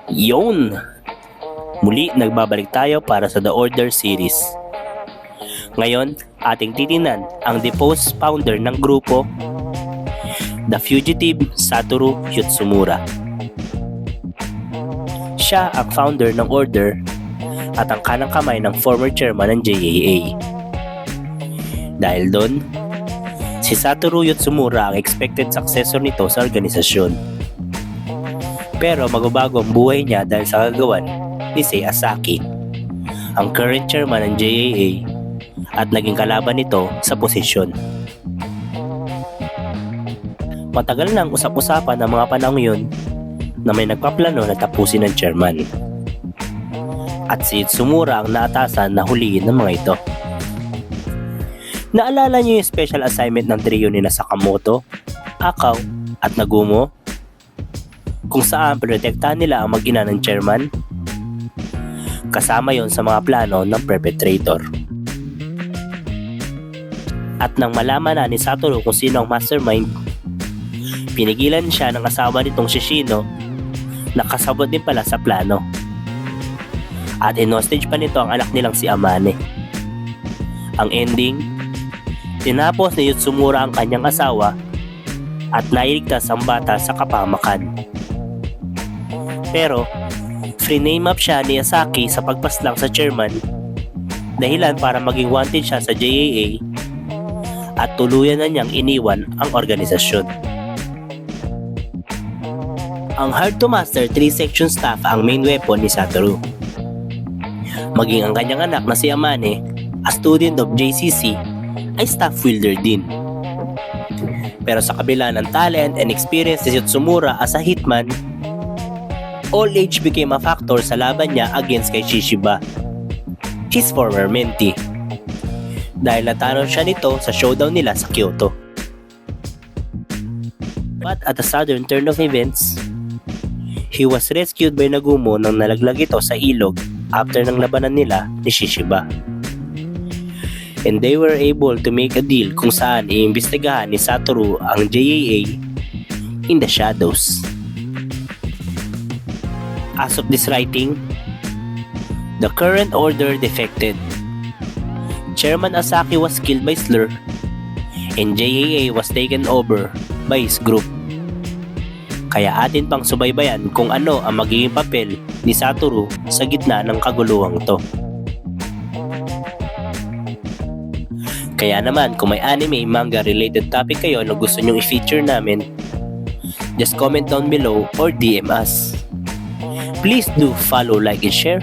Yon! Muli nagbabalik tayo para sa The Order series. Ngayon, ating titinan ang deposed founder ng grupo, The Fugitive Satoru Yotsumura. Siya ang founder ng Order at ang kanang kamay ng former chairman ng JAA. Dahil doon, si Satoru Yotsumura ang expected successor nito sa organisasyon. Pero magbabago ang buhay niya dahil sa kagawan ni Sei Asaki, ang current chairman ng JAA at naging kalaban nito sa posisyon. Matagal nang usap-usapan ng mga panahon yun na may nagpaplano na tapusin ng chairman. At si Yotsumura ang naatasan na huliin ng mga ito. Naalala niyo yung special assignment ng trio ni Sakamoto, Akaw at Nagumo? Kung saan protektahan nila ang mag-ina ng chairman? Kasama yon sa mga plano ng perpetrator. At nang malaman na ni Satoru kung sino ang mastermind, pinigilan siya ng asawa nitong Shishino na kasabot din pala sa plano. At in-hostage pa nito ang anak nilang si Amane. Ang ending, tinapos ni Yotsumura ang kanyang asawa at nailigtas ang bata sa kapamakan. Pero, free-name up siya ni Asaki sa pagpaslang sa chairman, dahilan para maging wanted siya sa JAA at tuluyan na niyang iniwan ang organisasyon. Ang hard to master 3-section staff ang main weapon ni Satoru. Maging ang kanyang anak na si Amane, a student of JCC, ay staff wielder din. Pero sa kabila ng talent and experience ni Yotsumura as a hitman, old age became a factor sa laban niya against kay Shishiba, his former mentee, dahil natalo siya nito sa showdown nila sa Kyoto. But at a sudden turn of events, he was rescued by Nagumo nang nalaglag ito sa ilog after ng labanan nila ni Shishiba. And they were able to make a deal kung saan iimbestigahan ni Satoru ang JAA in the shadows. As of this writing, the current order defected. Chairman Asaki was killed by Slur, and JAA was taken over by his group. Kaya atin pang subaybayan kung ano ang magiging papel ni Satoru sa gitna ng kaguluhang to. Kaya naman kung may anime, manga related topic kayo na gusto nyong i-feature namin, just comment down below or DM us. Please do follow, like, and share.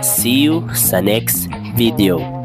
See you sa next video.